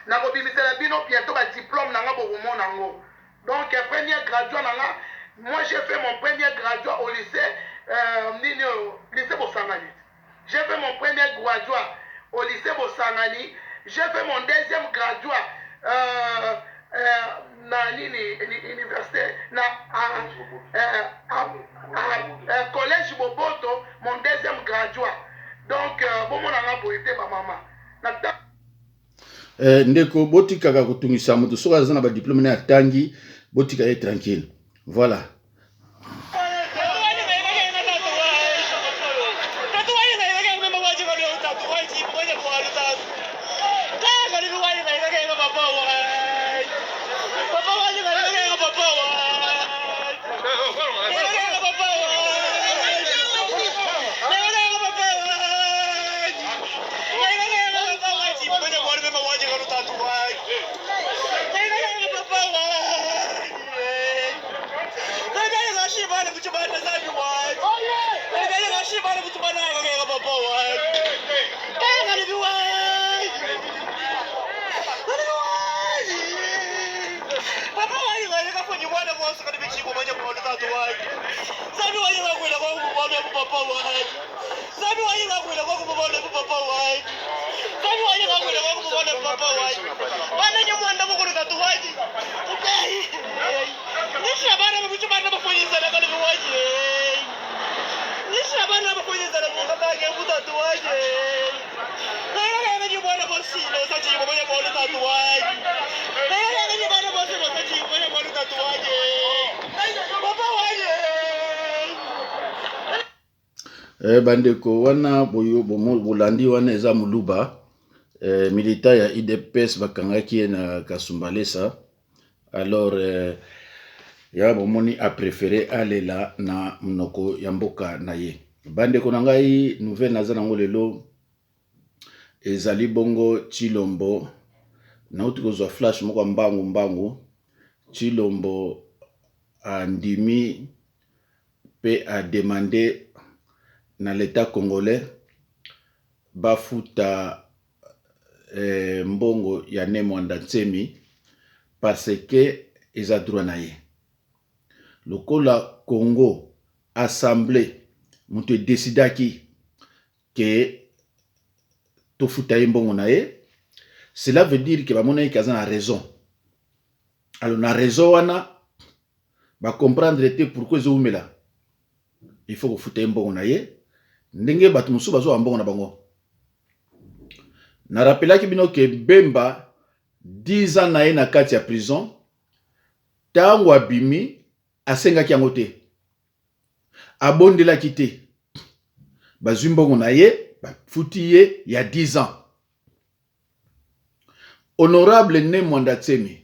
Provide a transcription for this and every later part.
nakobimisela bino bientôt ba diplôme nanga bokomona nango. Donc premier graduat nanga, moi j'ai fait mon premier graduat au lycée lycée Bosangani. J'ai fait mon premier graduat au lycée Bosangani. J'ai fait mon deuxième graduat na université collège Boboto, mon deuxième graduat. Donc bon mon anga boité ba mama. Ndeko botika ka kutungisa mutu soka zana ba diplôme na tangi botika est tranquille. Voilà. Bandeko wana boyo bolandi wana eza muluba milita ya IDPS bakangaki na Kasumbalesa. Alors ya bomoni a préféré alela na mnoko ya mboka na ye. Bandeko na ngai nouvelle naza nango lelo ezali bongo Chilombo na uti kozwa flash moko mbangu Chilombo andimi pe a demandé na l'état congolais bafuta mbongo ya Nemwanda Ntsemi parce que eza droit na ye. Lokola Congo assemblée mutu décidaki que tofuta mbongo na ye, cela veut dire que bamona kaza na raison. Alors na raison wana ba comprendre te pourquoi zoumela il faut que futa mbongo na ye ndenge batu musu bazo mbongo na bango. Na rappelaki bino ke Bemba 10 ans na ye na kati ya prison tango abimi asengaki yango te, abondelaki te, bazwi mbongo na ye bafuti ye ya 10 ans. Honorable Nemwanda Ntsemi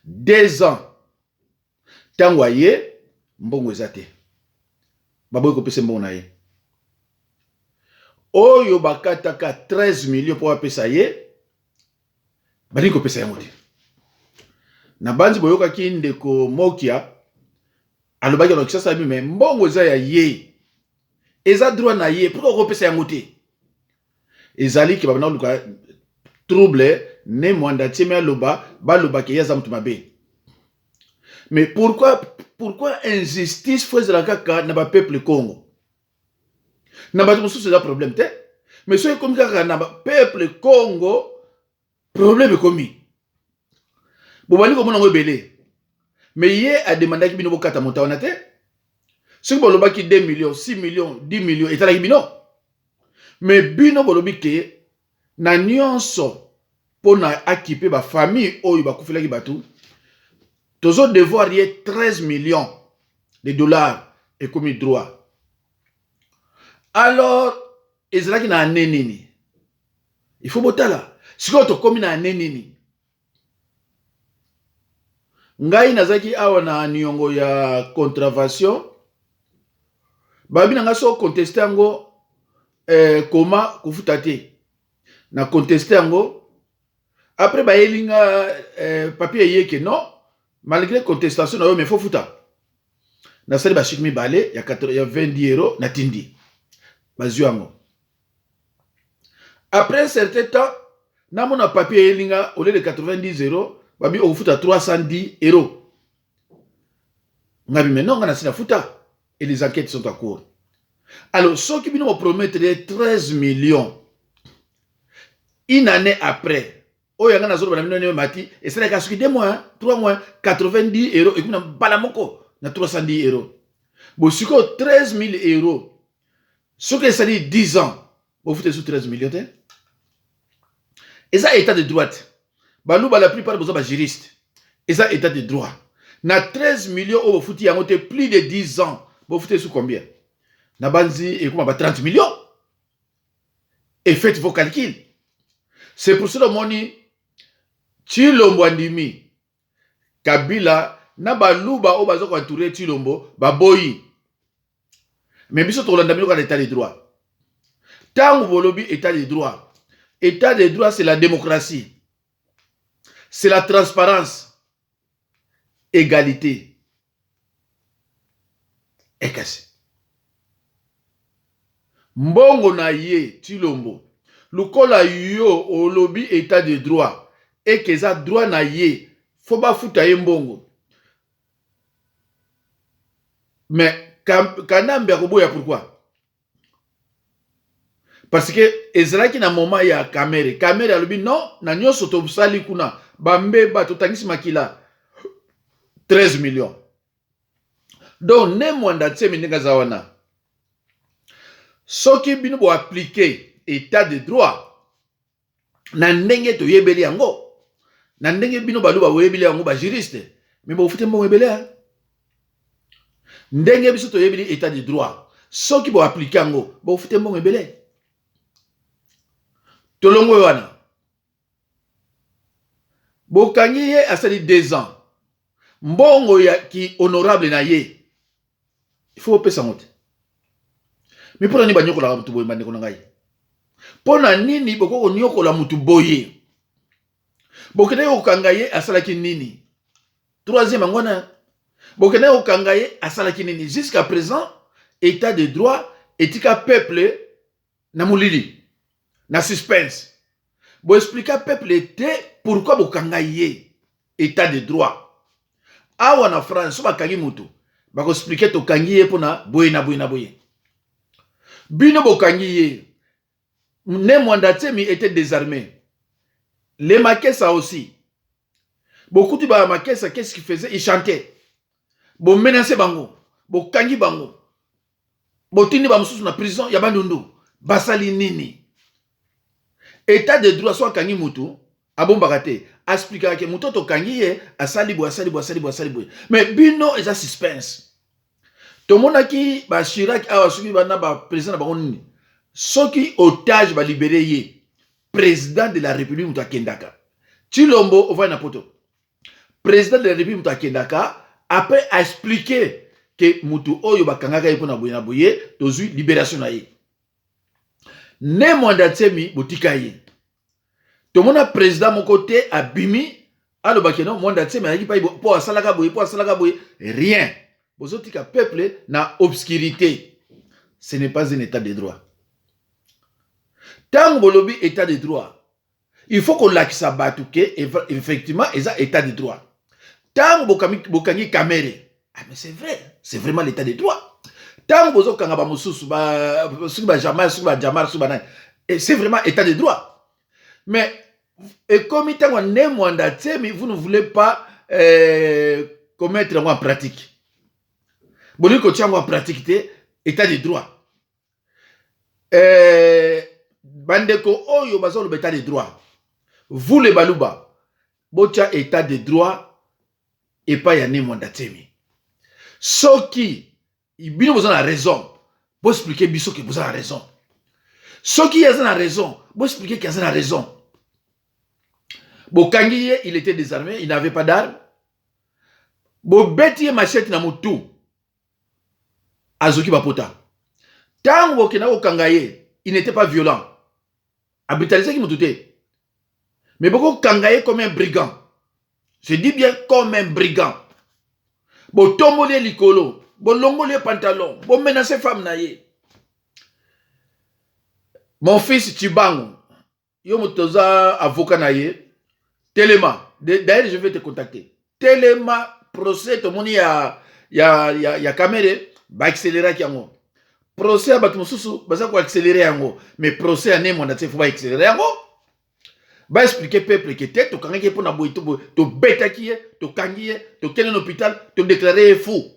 2 ans tango aye mbongo eza te, baboyi kopesa mbongo na ye. Oyo bakataka 13 millions pour apesa ye bali kopesa yango te. Na banzi boyokaki ndeko Mokia alobaki na Kisasa mais mbongo eza ya ye, eza droit na ye, pourquoi kopesa yango te? Ezali ki babana luka trouble Nemwanda Ntsemi aloba baloba ke yaza mutu mabe. Mais pourquoi injustice faisait kaka na ba peuple Congo? Na ba mususu eza problème te, mais soki comme kaka na ba peuple Congo problème komi. Bobali ko mona ngo belé. Mais ye a demandé ki bino bokata monta wana te. Soki boloba ki 2 millions, 6 millions, 10 millions etala ki bino. Mais bino bolobi ke na nyonso pona akipe ba famille oyo bakufela ki batu. Tozo devoir ye 13 millions de dollars et comme droit. Alors, ezalaki na nenini. Il faut botala. Siko to komi na nenini. Ngai nazaki awa na niongo ya contravention. Babi na nga so contester yango koma kufuta te. Na contester yango. Après ba yelinga papier yeke non. Malgré contestation na yo mais faut futa. Na sali ba shikmi bale ya 20 € na tindi. Bazu yango. Après un certain temps na mona papier elinga au lieu de 90 euros babi ofuta 310 euros ngabi maintenant ngana sina futa et les enquêtes sont en cours. Alors ceux qui vont promettre 13 millions une année après oyo ngana zoro bana minone mati et c'est la suite 2 mois 3 mois 90 euros et kuna balamoko na 310 euros bon siko 13 000 euros ce que ça dit 10 ans vous foutez sous 13 millions et ça état de droite balou la plupart besoin ba juriste et ça état de droit na 13 millions vous foutez yango te plus de 10 ans vous foutez sous combien na banzi et comment ba 30 millions et faites vos calculs. C'est pour cela moni Tshilombo andimi Kabila na baluba o bazo ko entourer Tshilombo ba boyi mais biso to landa miko l'état de droit tangu bolobi état de droit. État de droit c'est la démocratie, c'est la transparence, égalité et kasi mbongo na ye Tshilombo lukola yo olobi état de droit et que ça droit na ye faut ba futa ye mbongo mais kanambe akoboya pourquoi parce que ezalaki na moment ya kamere alobi non na nyoso to sali kuna bambeba to tangisi makila 13 millions donc ne mwanda tsemi ndenge zawana soki bino bo appliquer état de droit na ndenge to yebeli yango na ndenge bino baluba boyebeli yango ba juriste mais bo fute mo yebeli ndenge biso to yebeli état de droit soki bo appliquer yango bo fute mo yebeli tolongo wana bokangi ye asali 2 ans mbongo ya ki honorable na ye il faut pesa mote mais pour nani banyokola mutu boye mande ko ngai pona nini boko nyokola mutu boye bokene okanga ye asalaki nini troisième ngona bokene okanga ye asalaki nini jusqu'à présent état de droit etika peuple na mulili na suspense bo expliquer peuple était pourquoi bokanga ye état de droit awa na France ba kangi mutu ba ko expliquer to kangi ye pona boye na boye bino bokangi ye ne mwanda Tsemi était désarmé les Makessa aussi beaucoup de ba Makessa qu'est-ce qu'il faisait, il chantait bo menacer bango bo kangi bango bo tindi ba mususu na prison ya bandundu basali nini état de droit soit kangi mutu abombaka te expliquer que mutu to kangi ye asali bo mais bino eza suspense to monaki ba Chirac awa suki bana ba président ba nini soki otage ba libérer ye président de la République mutu akendaka Tshilombo ova na poto président de la République mutu akendaka après a expliqué que mutu oyo bakangaka ye pona boye na boye tozui libération na ye ne mwanda Tsemi botika ye to mona président mon côté abimi alo bakeno mwanda Tsemi ayaki pa po asalaka boye rien bozotika peuple na obscurité. Ce n'est pas un état de droit. Tant bolobi état de droit, il faut qu'on lakisa batuke effectivement ils ont état de droit. Tant bokangi kamere, ah mais c'est vrai, c'est vraiment l'état de droit. Tant bozo kanga ba mususu ba jamar c'est vraiment état de droit. Mais et comme tant ne mwanda Tsemi, vous ne voulez pas commettre en pratique. Boni ko tiango en pratique état de droit. Bandeko oyo bazolo état de droit. Vous les baluba, bocha état de droit et pas ya ne mwanda Tsemi. Soki bino vous avez raison, vous expliquez biso que vous avez raison. Soki y a raison, vous expliquez qu'il y a raison. Bokangi il était désarmé, il n'avait pas d'armes. Bobeti machette na mutu. Azoki bapota. Tango kena okangaye, il n'était pas violent. Abitalisé qui me doutait. Mais beaucoup kangaye comme un brigand. Je dis bien comme un brigand. Bo tomole likolo, bo longole pantalon, bo menacer femme naye. Mon fils Tchibango, yo motoza avocat na ye Téléma. D'ailleurs, je vais te contacter. Téléma, procès, tout le monde y a caméra, va accélérer yango. Procès, bah, tout le monde va accélérer yango. Mais procès, il faut accélérer yango. Va expliquer peuple que t'es, tu quand même pour na boy, tu bête qui est, tu kangi, tu quel hôpital, tu déclarer fou.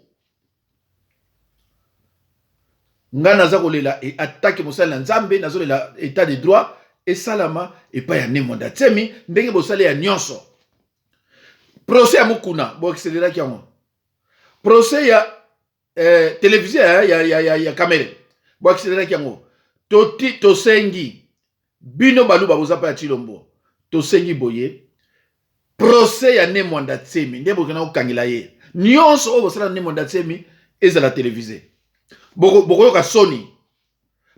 Ngana za kolela et attaque mosala nzambe na zolela état de droit et salama et pas ya nemonda tsemi ndenge bosala ya nyonso. Procès à Mukuna, bon accélérer qui yango. Procès ya télévisé ya caméra. Bon accélérer qui yango. Toti tosengi bino baluba bozapa ya Chilombo. Tosengi boye. Procès ya nemonda tsemi ndenge bokana kokangela ye. Nyonso o bosala nemonda tsemi ezala télévisé. Boko ka Sony.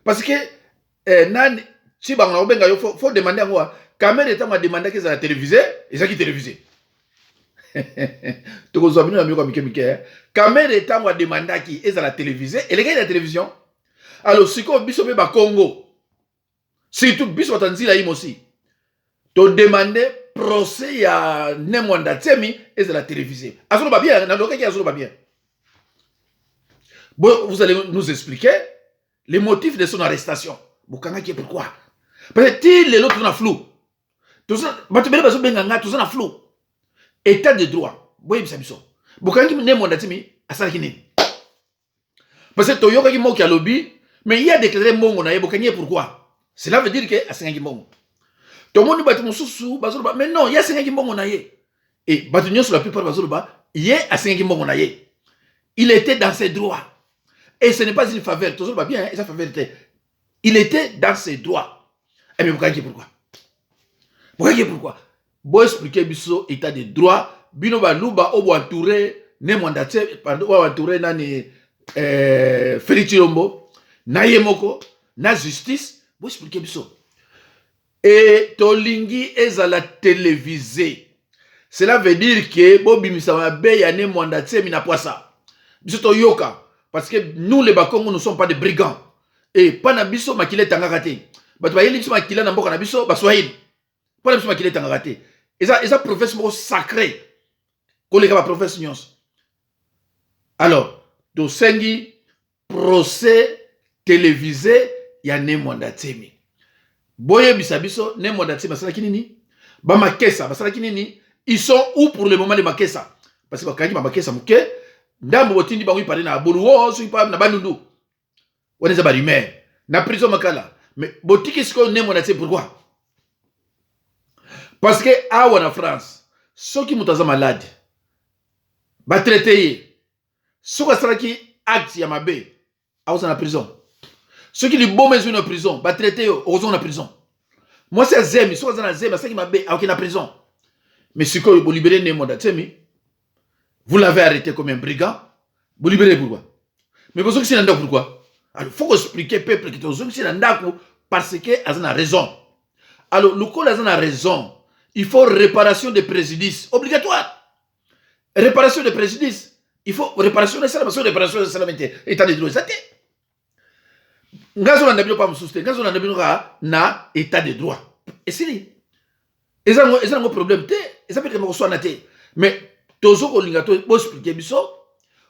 Parce que nan chiba ngona obenga yo faut demander à moi caméra est ma demander que ça la télévisé et ça qui télévisé. Tu connais bien amigo Mike. Caméra est ma demander qui est à la télévisé et les gars de la télévision. Alors si ko biso be ba Congo. Si tout biso tanzila im aussi. To demander procès ya Nemwanda Tsemi et à la télévisé. Azolo ba bien, na loka ki azolo ba bien. Bon, vous allez nous expliquer les motifs de son arrestation. Bukanga qui est pourquoi? Parce que les autres sont flou. Tout ça, tout ça flou. État de droit. Boye bisabiso. Bukanga qui n'est mon datimi asala kini. Parce que Toyoka qui moque à lobby, mais il a déclaré mongo na Bukanga pourquoi? Cela veut dire que asenga mongo. Tout le monde bat mon sous bazoloba, mais non, il y a asenga mongo na ye. Et batunyo sur la plupart bazoloba, il y a asenga mongo na ye. Il était dans ses droits. Et ce n'est pas une faveur. Tout ça va bien, sa faveur était. Il était dans ses droits. Et mais pourquoi? Pourquoi? Bon expliquer biso état de droit. Bino ba luba obo entouré ne mandate pardon entouré nani Félix Chilombo na yemoko na justice. Bon expliquer biso. Et tolingi ezala télévisé. Cela veut dire que Bobi Misama be ya ne mandate mina poisa. Biso to yoka. Parce que nous, les Bakongo, ne sommes pas des brigands. Et pas nabiso makile tangakate. But ba yeli biso makile na mboka nabiso baswahili. Pas nabiso makile tangakate. Et ça professeur sacré. Koleka ba professeur nyons. Alors, do sengi procès télévisé ya Nemwanda Tsemi. Boye bisabiso Nemwanda Tsemi basala kinini? Ba makesa basala kinini? Ils sont où pour le moment les makesa? Parce que bakaki ba makesa muke ndambo botindi bango parler na boluo so ipa na bandundu oneza ba rumeur na prison makala mais botiki siko Nemwanda Tsemi pourquoi? Parce que awa na France ceux qui mutaza malade ba traiter ceux qui saraki acte ya mabe awa na prison ceux qui li bombe na prison ba traiter ozo na prison moi c'est zemi ceux qui na zemi ça qui mabe awa na prison mais siko bo libérer Nemwanda Tsemi. Vous l'avez arrêté comme un brigand. Vous libérez pourquoi? Mais vous savez que pourquoi? Alors, il faut expliquer au peuple que c'est un parce que Azan a raison. Alors, le col Azan a raison. Il faut réparation des préjudices. Obligatoire. Réparation des préjudices. Il faut réparation des salaires. Réparation des salaires. État de droit. Ça t'est. Ngazo n'a pas me soutenir. Ngazo n'a pas na état de droit. Et c'est lui. Et ça, c'est un problème. Et ça peut être que je sois naté. Mais,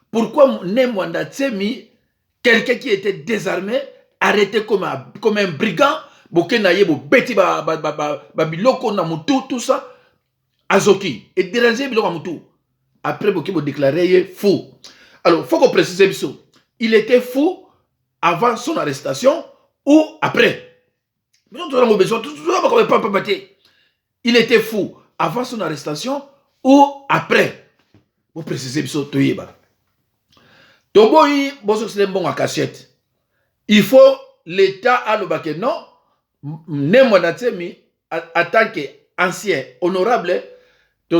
pourquoi Nemwanda Tsemi, quelqu'un qui était désarmé, arrêté comme un brigand, tout ça, Azoki, et dérangé après Boké déclaré fou. Alors, il faut qu'on précise ça. Il était fou avant son arrestation ou après. Il était fou avant son arrestation ou après. Vous précisez ça, Toyeba. Toboyi, c'est un bon à cachette. Il faut l'État à l'Obake. Non, Nemwanda Tsemi, en tant qu'ancien, honorable, tu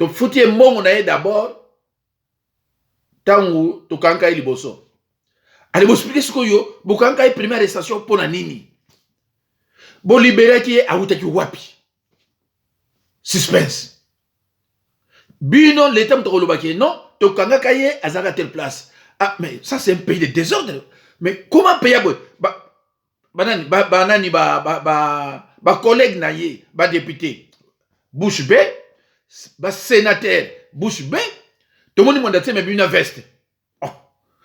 foutu un bon d'abord, tant tu kanka liboso. Allez, vous expliquez ce que yo, vous kanka première arrestation pour la nini. Bon libéré qui est à Outaki Wapi. Suspense. Bino, l'État me dit non, tu kanga kaye azara telle place. Ah, mais ça c'est un pays de désordre. Mais comment payer? collègue na ye, ba député bouche B, ba sénateur bouche B, tout le monde m'a dit mais une veste. Oh.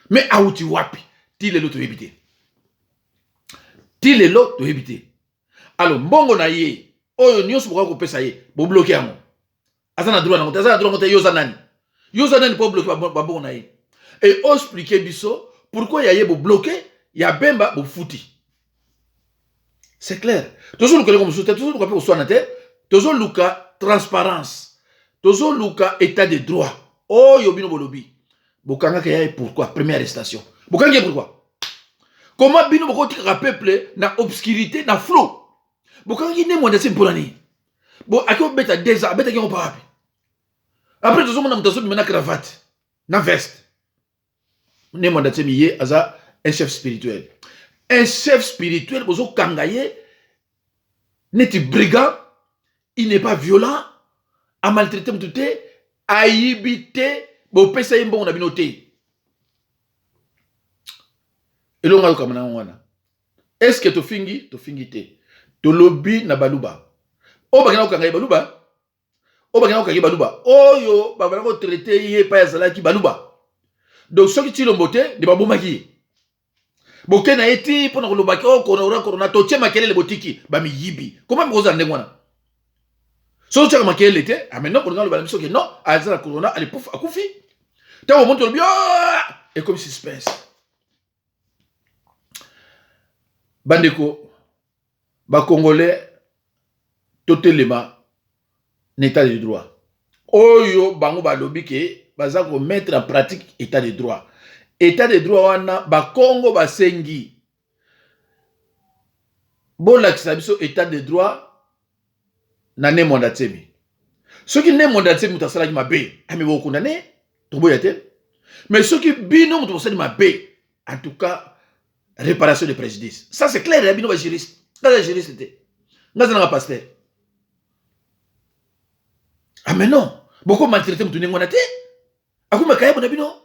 Mais auti wapi, ti le loto éviter. Ti le loto éviter. Alors mbongo na ye, oyo nyonso boko kopesa ye, bo bloquer amo. Azana droit na ngote, azana droit ngote yoza nani. Yoza nani po bloquer ba bongo na ye. Et on expliquer biso pourquoi ya ye bo bloquer, ya bemba bo fouti. C'est clair. Toujours le comme société, toujours le soit na te, toujours luka transparence. Toujours luka état de droit. Oh yobino bolobi. Bokanga ke ya pourquoi première arrestation. Bokanga pourquoi? Comment bino boko tika peuple na obscurité na flou. Bokanga ne mo ndase mpolani. Bon akio beta 2 ans, beta ki on pa. Après toujours mon amtaso bi na cravate, na veste. Ne mo ndase miye aza un chef spirituel. Un chef spirituel, bozo kangaye, n'est brigand, il n'est pas violent, a maltraité m'touté, a yibité, bo pesa yimbo on a binoté. Et l'on a comme wana. Est-ce que to fingi te? To lobby na baluba. O bagana kangaye baluba. O bagana kangaye baluba. O yo, bagana ko traité yé pa yazala ki baluba. Donc ce qui ti lombote de babomaki. Boke na eti pona kolobaki o corona to tia makele le botiki ba mi yibi. Comment me ozande ngwana? So tia makele te, ah maintenant corona le ba biso ke non, azala corona ali pouf akufi. Ta o monte le bio et comme suspense. Bandeko ba congolais totelema n'état de droit. Oyo bango ba lobi ke baza ko mettre en pratique état de droit. État de droit wana ba Congo ba sengi. Bon la kisabiso état de droit na ne mondatsemi. Ceux qui ne mondatsemi mutasala ki mabe, ami bo condamné, to boyate. Mais ceux qui bino mutasala mabe, en tout cas réparation de préjudice. Ça c'est clair, bino ba juriste. Dans la juriste était. Ngaza na pasteur. Ah mais non, beaucoup maltraité mutu ngona te. Akuma kaya bona bino.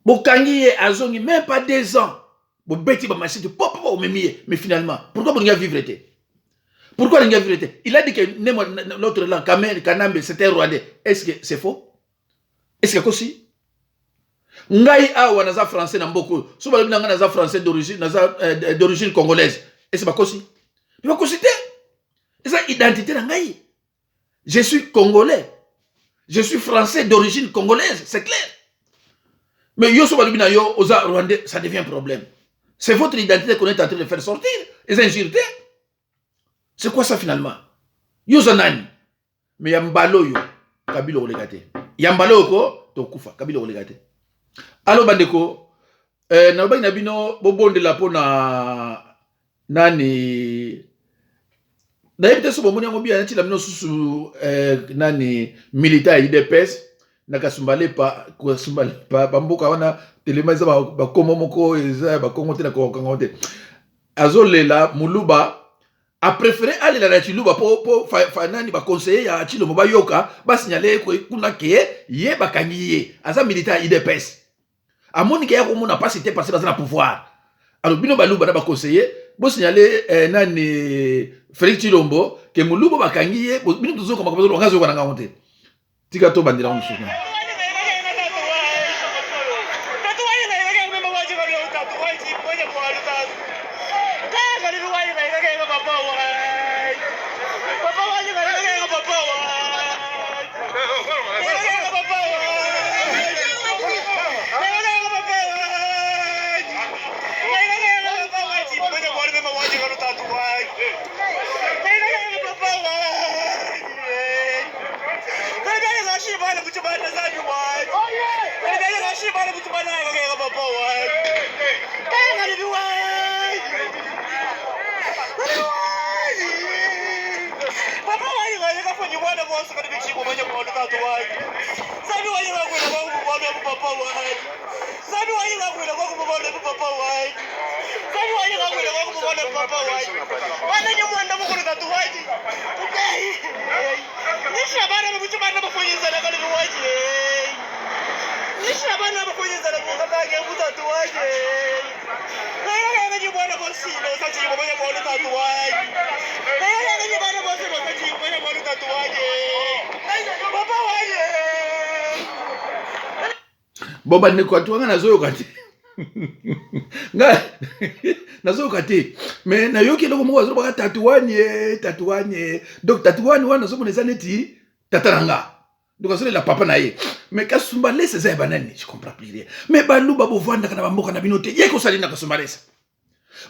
Bokangi azongi même pas 2 ans. Bo beti ba machine pop au memie. Mais finalement, pourquoi vous n'avez vivre été? Pourquoi vous n'avez vivre été? Il a dit que notre langue Kanambe c'était rwandais. Est-ce que c'est faux? Est-ce que c'est ngai awa naza français na mboko. So ba binanga naza français d'origine, naza d'origine congolaise. Est-ce que c'est pas il va consulter. C'est ça identité na ngai. Je suis congolais. Je suis français d'origine congolaise, c'est clair. Mais yo so balubina yo oza rwandais, ça devient un problème. C'est votre identité qu'on est en train de faire sortir. Les injurités. C'est quoi ça finalement? Yo zanani. Mais yambalo yo kabilo olegate. Yambalo ko to kufa kabilo olegate. Allo bandeko na ba bino bobonde la pona nani na yebite so bomoni yango bien nti la bino susu nani militaire IDPS na kasumbale pa bamboka wana telema za ba komo moko eza ba kongo te na kongo te azolela muluba a préféré aller la Chiluba pour nani ba conseiller ya Chilo ba yoka ba signaler ko kuna ke ye ba kangiye aza militaire IDPS amoni ke ya ko mona pas cité parce que dans le pouvoir alors bino baluba na ba conseiller bo signaler nani Félix Chilombo ke muluba ba kangiye bino tuzo koma ko ngazo ko na ngonte tika to bandira on suka Boba ne kwa tuanga nazoyoka te. Nga nazoyoka te. Mais na yoki loko moko azoba tatouane. Donc tatouane wana nazomona eza neti tataranga. Donc azole la papa na ye. Mais kasumba lesa za banani, je comprends plus rien. Mais balu babo vanda kana bamboka na binote. Yeko salina kasumba lesa.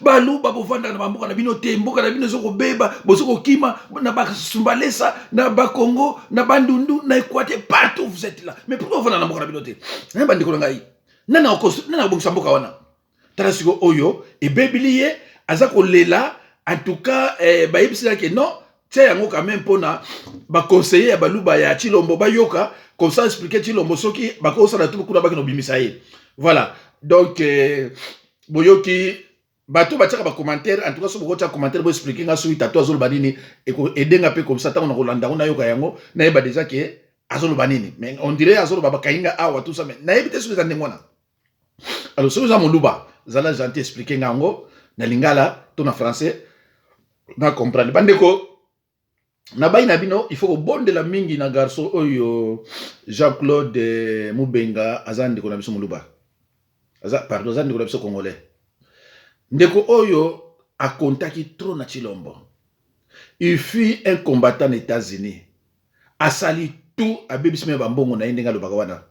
Balu babo vanda na bamboka na binote, mboka na bino zoko beba, bozoko kima na bakasumba lesa, na bakongo, na bandundu, na Équateur, partout vous êtes là. Mais pourquoi vous vanda na mboka na binote? Na bandiko ngai. Nana bongisa mboka wana. Tala siko oyo e bebiliye azako lela en tout cas bayebisila ke non, tiens yango quand même pona ba conseiller ya baluba ya Chilombo bayoka comme ça expliquer Chilombo soki bakosa na tout kuna bakino bimisa ye. Voilà. Donc boyoki bato batiaka ba commentaire en tout cas so bokotia commentaire bo expliquer nga so itato azolo banini e ko edenga pe comme ça tant on kolanda na yoka yango na yeba déjà ke azolo banini mais on dirait azolo baba kainga awa tout ça mais na yebite so ezande ngona. Alors so za moluba zala gentil expliquer ngango na lingala to na français na comprendre bandeko na bayi na bino il faut ko bondela mingi na garçon oyo Jean-Claude Mubenga azande ko na biso moluba pardon azande ko na biso congolais ndeko oyo a contacté trop na Chilombo. Il fut un combattant aux États-Unis. A sali tout a bébisme bambongo na indenga lobaka wana.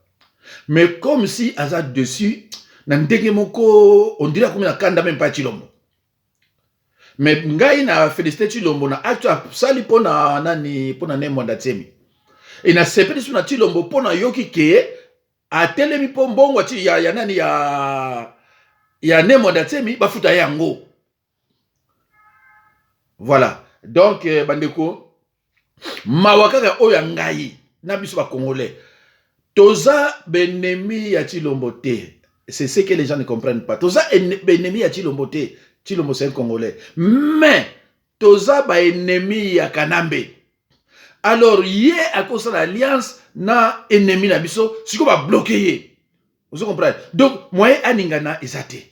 Mais comme si aza dessus na ndenge moko on dirait comme na kanda même pas Chilombo. Mais ngai na félicité Chilombo na acte sali pona nani pona ne mwanda tsemi. Et na sepeli sur na Chilombo pona yoki ke a telemi po mbongo ya nani ya ne mwanda tsemi bafuta yango. Voilà. Donc bandeko mawakaka oya ngai na biso ba congolais. Toza benemi ya Chilombo te. C'est ce que les gens ne comprennent pas. Toza benemi ya Chilombo te. Chilombo c'est un congolais. Mais toza ba ennemi ya Kanambe. Alors yé à cause de l'alliance na ennemi na biso, siko ba bloquer yé. Vous comprenez? Donc moyen aningana ezate.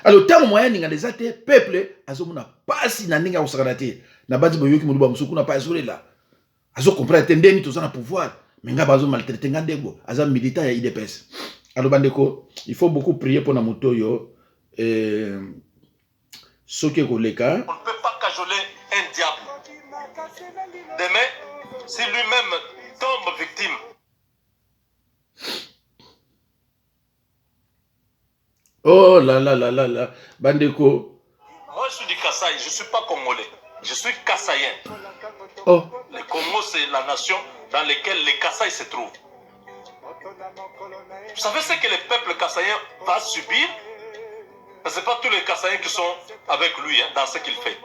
Alors tant moyen aningana ezate, peuple azomuna pasi na ninga usakanate. Na badi boyoki muluba musuku na pas là. Azo comprendre tendeni toza na pouvoir. Mais nga bazo maltraiter ngandego, aza militant ya IDPS. Alors bandeko, il faut beaucoup prier pour na motoyo soke koleka. On ne peut pas cajoler un diable. Demain, si lui-même tombe victime. Oh là là là là là, bandeko. Moi je suis du Kasaï, je ne suis pas congolais. Je suis kassaïen. Oh. Le Congo c'est la nation dans laquelle les Kasaï se trouvent. Vous savez ce que le peuple kassaïen va subir? Ce n'est pas tous les Kassaïens qui sont avec lui dans ce qu'il fait.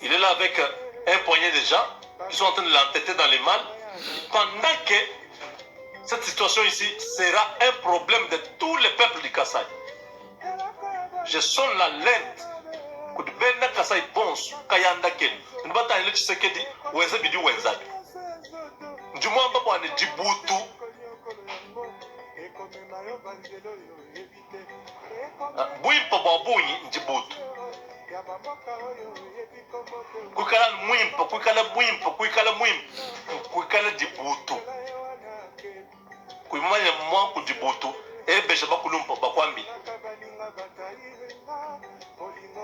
Il est là avec un poignet de gens qui sont en train de l'entêter dans les malles, pendant que cette situation ici sera un problème de tous les peuples du Kasaï. Je sonne l'alerte. Kudibenda Kasaï bons, Kayanda Ken. Nous battons le Tshisekedi, Wenza Bidi Wenza. Du moins, on va Djibouti. Bwimpa babunyi Djibouti. Kuikala mwimpa, kuikala bwimpa, kuikala mwimpa, kuikala Djibouti. Kuimanya mwa ku Djibouti, besha bakulumpa bakwambi.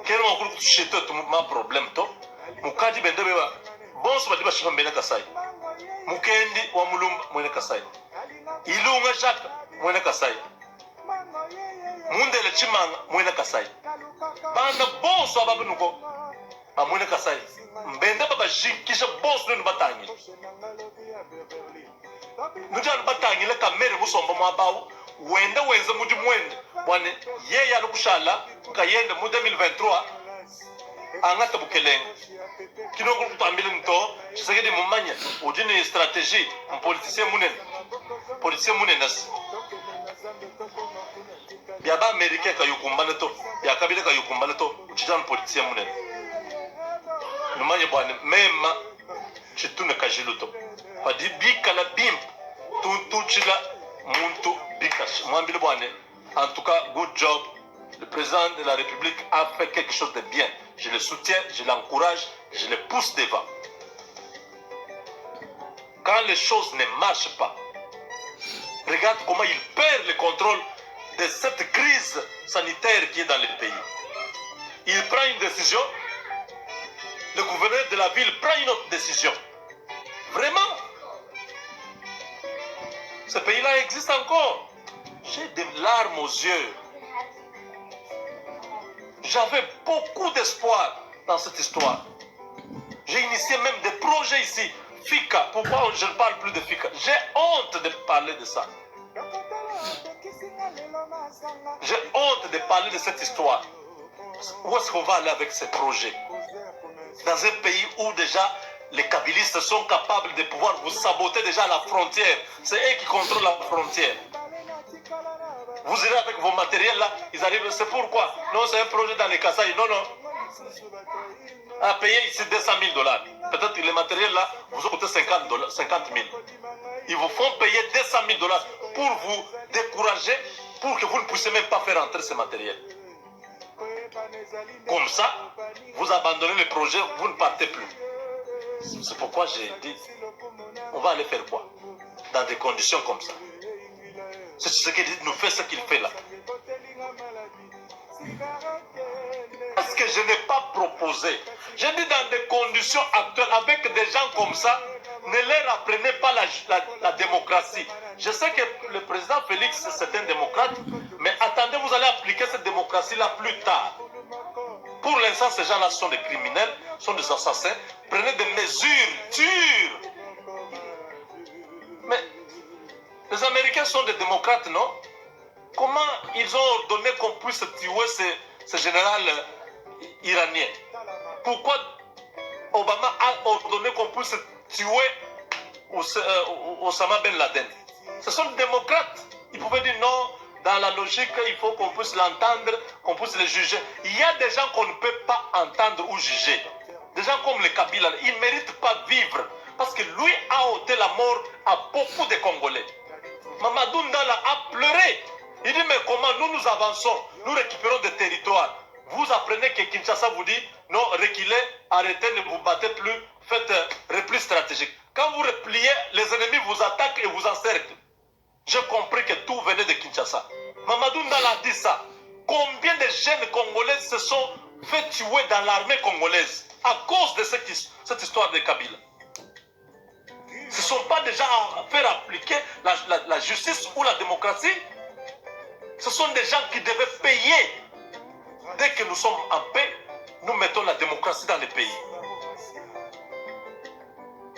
Quel est le sujet de mon problème? Mukadi bendebe ba bonso badiba shambena Kasai. Mukendi wa mulumba mwene Kasai. Ilunga Jacques mwene Kasai. Mundele Chimanga mwene Kasai. Banda bonso ababunuko mwene Kasai. Mbenda baba jinkisha bonso no batangi. Nujana batangi le kamere busomba mwabawu. Wende wenze mudi mwende wane ye ya lukushala kayende mu 2023 angata bukeleng kinongo kutambile nto Tshisekedi mumanya udini strategie un politicien munenas ya ba americain kayukumbana to ya kabila kayukumbana to chijan politicien munen numanya bwane mema chitune kajiluto padi bikala bimp tuntuchila Muntu Bikash. En tout cas, good job. Le président de la République a fait quelque chose de bien. Je le soutiens, je l'encourage, je le pousse devant. Quand les choses ne marchent pas, regarde comment il perd le contrôle de cette crise sanitaire qui est dans le pays. Il prend une décision, le gouverneur de la ville prend une autre décision. Vraiment, ce pays-là existe encore. J'ai des larmes aux yeux. J'avais beaucoup d'espoir dans cette histoire. J'ai initié même des projets ici. FICA, pourquoi je ne parle plus de FICA? J'ai honte de parler de ça. J'ai honte de parler de cette histoire. Où est-ce qu'on va aller avec ces projets? Dans un pays où déjà les kabylistes sont capables de pouvoir vous saboter déjà à la frontière. C'est eux qui contrôlent la frontière. Vous irez avec vos matériels là, ils arrivent, c'est pourquoi? Non, c'est un projet dans les Kasaï. Non, non. À payer ici 200 000 dollars. Peut-être que les matériels là vous ont coûté 50 000. Ils vous font payer 200 000 dollars pour vous décourager, pour que vous ne puissiez même pas faire entrer ces matériels. Comme ça, vous abandonnez le projet, vous ne partez plus. C'est pourquoi j'ai dit, on va aller faire quoi? Dans des conditions comme ça. C'est ce qu'il nous fait, ce qu'il fait là. Parce que je n'ai pas proposé. J'ai dit dans des conditions actuelles, avec des gens comme ça, ne leur apprenez pas la démocratie. Je sais que le président Félix, c'est un démocrate, mais attendez, vous allez appliquer cette démocratie-là plus tard. Pour l'instant, ces gens-là sont des criminels, sont des assassins. Prenez des mesures dures. Mais les Américains sont des démocrates, non? Comment ils ont ordonné qu'on puisse tuer ce général iranien? Pourquoi Obama a ordonné qu'on puisse tuer Osama Ben Laden? Ce sont des démocrates. Ils pouvaient dire non, dans la logique, il faut qu'on puisse l'entendre, qu'on puisse le juger. Il y a des gens qu'on ne peut pas entendre ou juger. Des gens comme les Kabila, ils ne méritent pas de vivre. Parce que lui a ôté la mort à beaucoup de Congolais. Mamadou Ndala a pleuré. Il dit, mais comment nous avançons, nous récupérons des territoires. Vous apprenez que Kinshasa vous dit, non, reculez, arrêtez, ne vous battez plus, faites repli stratégique. Quand vous repliez, les ennemis vous attaquent et vous encerclent. J'ai compris que tout venait de Kinshasa. Mamadou Ndala a dit ça. Combien de jeunes Congolais se sont fait tuer dans l'armée congolaise à cause de cette histoire de Kabila? Ce ne sont pas des gens à faire appliquer la justice ou la démocratie. Ce sont des gens qui devaient payer. Dès que nous sommes en paix, nous mettons la démocratie dans les pays.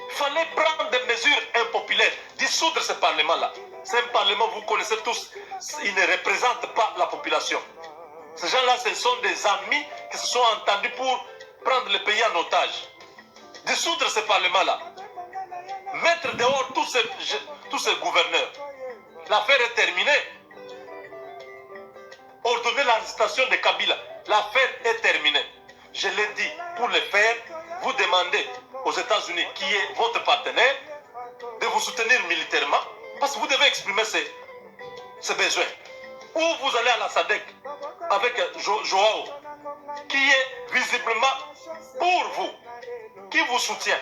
Il fallait prendre des mesures impopulaires, dissoudre ce parlement-là. C'est un parlement, vous connaissez tous, il ne représente pas la population. Ces gens-là, ce sont des amis qui se sont entendus pour prendre le pays en otage. Dissoudre ce parlement-là. Mettre dehors tous ces gouverneurs. L'affaire est terminée. Ordonner l'arrestation de Kabila. L'affaire est terminée. Je l'ai dit, pour le faire, vous demandez aux États-Unis, qui est votre partenaire, de vous soutenir militairement, parce que vous devez exprimer ses besoins. Ou vous allez à la SADC avec Joao, qui est visiblement pour vous, qui vous soutient.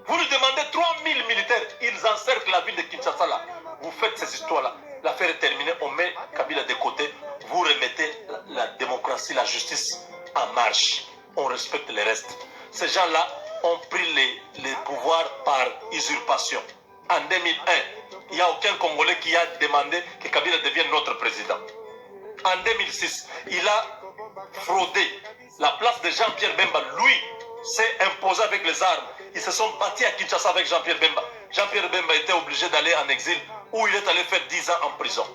Vous lui demandez 3000 militaires, ils encerclent la ville de Kinshasa là. Vous faites ces histoires-là. L'affaire est terminée, on met Kabila de côté. Vous remettez la démocratie, la justice en marche. On respecte le reste. Ces gens-là ont pris les pouvoirs par usurpation. En 2001, il n'y a aucun Congolais qui a demandé que Kabila devienne notre président. En 2006, il a fraudé la place de Jean-Pierre Bemba. Lui s'est imposé avec les armes. Ils se sont battus à Kinshasa avec Jean-Pierre Bemba. Jean-Pierre Bemba était obligé d'aller en exil où il est allé faire 10 ans en prison.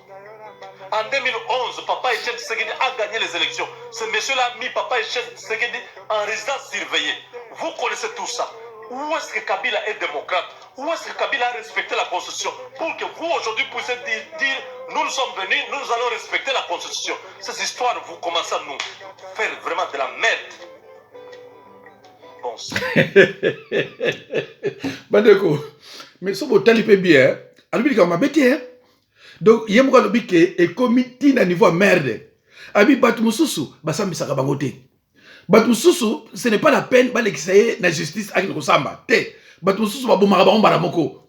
En 2011, Papa Etienne Tshisekedi a gagné les élections. Ce monsieur-là a mis Papa Etienne Tshisekedi en résidence surveillée. Vous connaissez tout ça. Où est-ce que Kabila est démocrate? Où est-ce que Kabila a respecté la Constitution? Pour que vous, aujourd'hui, puissiez dire, nous sommes venus, nous allons respecter la Constitution. Ces histoires, vous commencez à nous faire vraiment de la merde. Bon, Bandeko, mais ça vous talipez bien. alobi likambo mabe te donc ye moko alobi ke ekomi ntina niveau ya merde abi bato mosusu basambisaka bango te bato mosusu ce n'est pas la peine balekisa ye na justice akende kosamba te bato mosusu babomaka bango mbala moko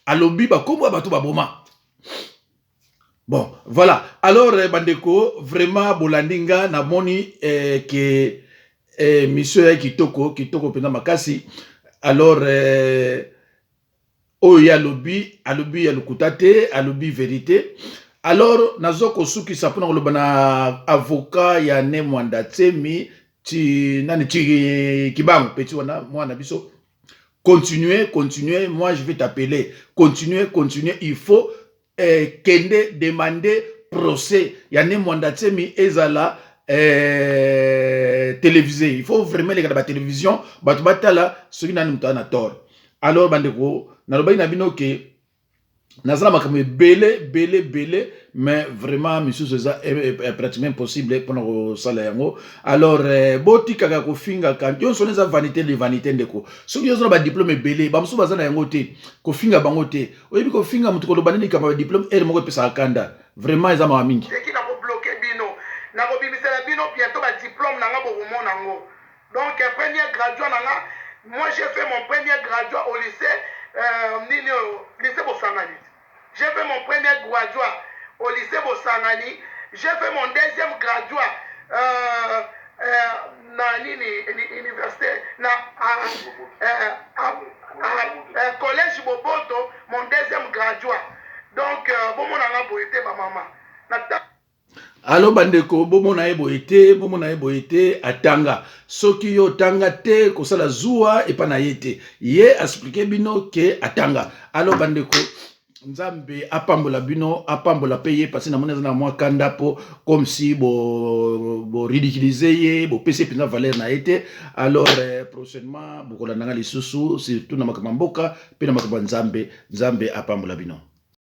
alobi bakombo ya bato baboma. Bon, voilà. Alors, bandeko, vraiment, bolandinga, na moni, que monsieur Kitoko pena makasi. Alors, oya lobi, alobi alukutate, alobi vérité. Alors, nazoko suki sapuna kolobana avocat ya ne mwanda tsemi, kibango, petit wana, mwana biso. Continuez, moi je vais t'appeler. Continuez, il faut kende demander procès. Yane Mwandatsemi ezala télévisé. Il faut vraiment les gars de la télévision. Batala, ceux qui n'ont pas tort. Alors, bandeko, nalobai nabino ke nazala makame belé, mais vraiment, monsieur César est pratiquement impossible pour nos salaires. Alors, boti kaka ko finga quand yon sonne sa vanité ndeko. Ceux qui ont un diplôme belé, bamsou bazana yango te, ko finga bango te. Oyebi ko finga mutu ko lobani kama diplôme er moko pesa kanda. Vraiment ils ama mingi. C'est qui n'a pas bloqué bino. N'a pas bimisela bino bientôt ba diplôme nanga bo nango. Donc premier graduat nanga, moi j'ai fait mon premier graduat au lycée lycée Bosangani. J'ai fait mon premier graduat au lycée Bosangani. J'ai fait mon deuxième graduat dans l'université, collège Boboto, mon deuxième graduat. Donc, bon, mon a boité ma maman. Alors bandeko bomona eboyete atanga soki yo tanga te kosala zuwa epana yete ye expliquer bino ke atanga. Alors bandeko Nzambe apambola bino apambola paye parce na moneza na mwa kanda po comme si bo ridiculiser ye bo pese pina valeur na été. Alors prochainement bokola nanga lisusu surtout na makamboka pe na makambo Nzambe apambola bino.